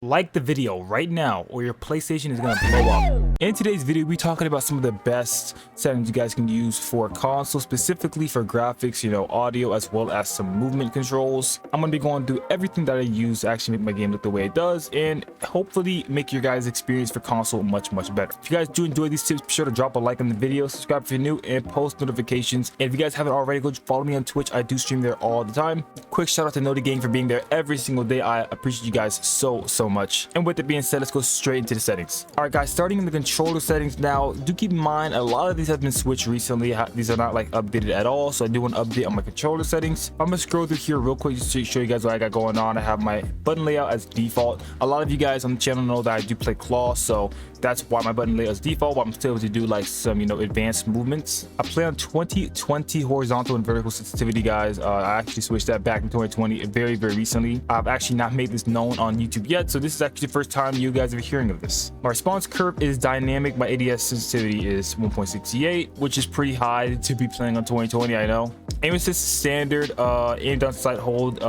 Like the video right now or your PlayStation is gonna blow up. In today's video, we're talking about some of the best settings you guys can use for console, specifically for graphics, audio, as well as some movement controls. I'm gonna be going through everything that I use to actually make my game look the way it does and hopefully make your guys' experience for console much better. If you guys do enjoy these tips, be sure to drop a like on the video, subscribe if you're new, and post notifications. And if you guys haven't already, go follow me on Twitch. I do stream there all the time. Quick shout out to Noti Gang for being there every single day. I appreciate you guys so much. And with it being said, let's go straight into the settings. All right, guys, starting in the controller settings now, do keep in mind a lot of these have been switched recently. These are not like updated at all, so I do want to update on my controller settings. I'm gonna scroll through here real quick just to show you guys what I got going on. I have my button layout as default. A lot of you guys on the channel know that I do play claw, so that's why my button layout is default, but I'm still able to do like some advanced movements. I play on 2020 horizontal and vertical sensitivity, guys. I actually switched that back in 2020 very recently. I've actually not made this known on YouTube yet, so this is actually the first time you guys are hearing of this. My response curve is dynamic. My ADS sensitivity is 1.68, which is pretty high to be playing on 2020. I know. Aim assist standard. Aim down sight hold.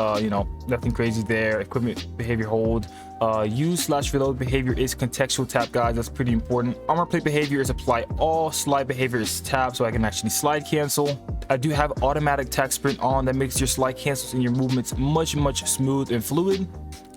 Nothing crazy there. Equipment behavior hold. Use/reload behavior is contextual tap, guys. That's pretty important. Armor plate behavior is apply all. Slide behavior is tap, so I can actually slide cancel. I do have automatic tack sprint on. That makes your slide cancels and your movements much smooth and fluid.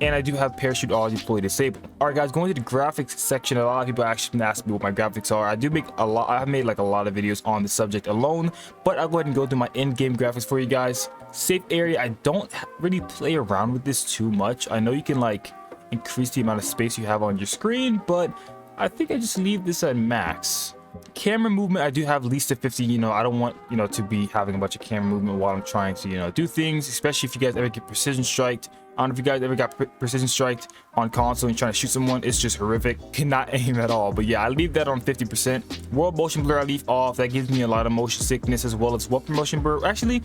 And I do have parachute all deploy disabled. All right, guys, going to the graphics section. A lot of people actually ask me what my graphics are. I've made like a lot of videos on the subject alone, but I'll go ahead and go through my in-game graphics for you guys. Safe area, I don't really play around with this too much. I know you can like increase the amount of space you have on your screen, but I think I just leave this at max. Camera movement, I do have least to 50. I don't want to be having a bunch of camera movement while I'm trying to do things, especially if you guys ever get precision striked. I don't know if you guys ever got precision striked on console and trying to shoot someone. It's just horrific. Cannot aim at all. But yeah, I leave that on 50%. World motion blur I leave off. That gives me a lot of motion sickness, as well as weapon motion blur. Actually,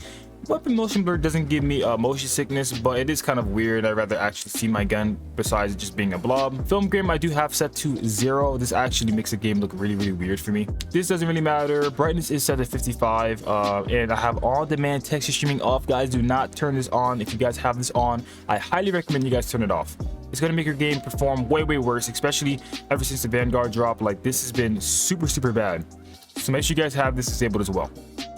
weapon motion blur doesn't give me motion sickness, but it is kind of weird. I'd rather actually see my gun besides just being a blob. Film grain I do have set to 0. This actually makes the game look really weird for me. This doesn't really matter. Brightness is set to 55, and I have on-demand texture streaming off, guys. Do not turn this on. If you guys have this on, I highly recommend you guys turn it off. It's going to make your game perform way worse, especially ever since the Vanguard drop. Like, this has been super bad, so make sure you guys have this disabled as well.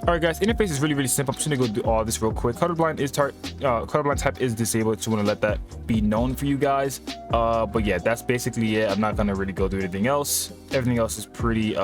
All right, guys, interface is really simple. I'm just gonna go do all this real quick. Colorblind type is disabled. Just want to let that be known for you guys. But yeah, that's basically it. I'm not gonna really go through anything else. Everything else is pretty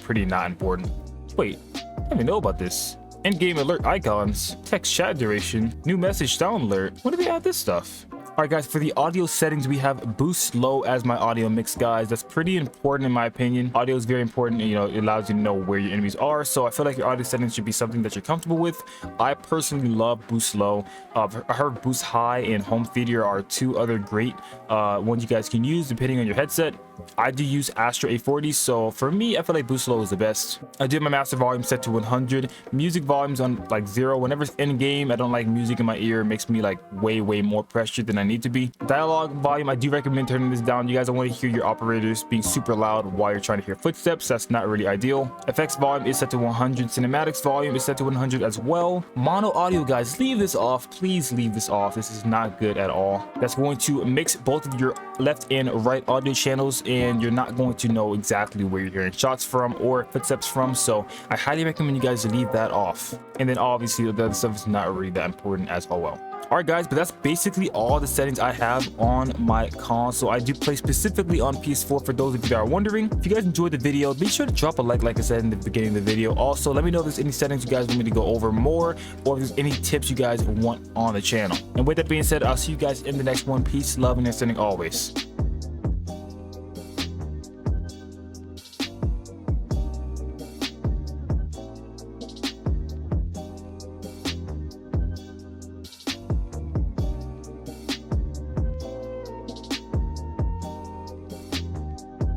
pretty not important. Wait, I didn't even know about this. In-game alert icons, text chat duration, new message sound alert. When do we add this stuff? All right, guys, for the audio settings, we have boost low as my audio mix, guys. That's pretty important in my opinion. Audio is very important. It allows you to know where your enemies are. So I feel like your audio settings should be something that you're comfortable with. I personally love boost low. I heard boost high and home theater are two other great ones you guys can use depending on your headset. I do use Astra A40, so for me, I feel like boost low is the best. I do have my master volume set to 100. Music volumes on like 0. Whenever it's in game, I don't like music in my ear. It makes me like way more pressured than I need to be. Dialogue volume, I do recommend turning this down. You guys don't want to hear your operators being super loud while you're trying to hear footsteps. That's not really ideal. Effects volume is set to 100. Cinematics volume is set to 100 as well. Mono audio, guys, leave this off. Please leave this off. This is not good at all. That's going to mix both of your left and right audio channels, and you're not going to know exactly where you're hearing shots from or footsteps from, so I highly recommend you guys leave that off. And then obviously the other stuff is not really that important as well. All right, guys, but that's basically all the settings I have on my console. I do play specifically on PS4 for those of you that are wondering. If you guys enjoyed the video, be sure to drop a like I said in the beginning of the video. Also, let me know if there's any settings you guys want me to go over more, or if there's any tips you guys want on the channel. And with that being said, I'll see you guys in the next one. Peace, love, and understanding always.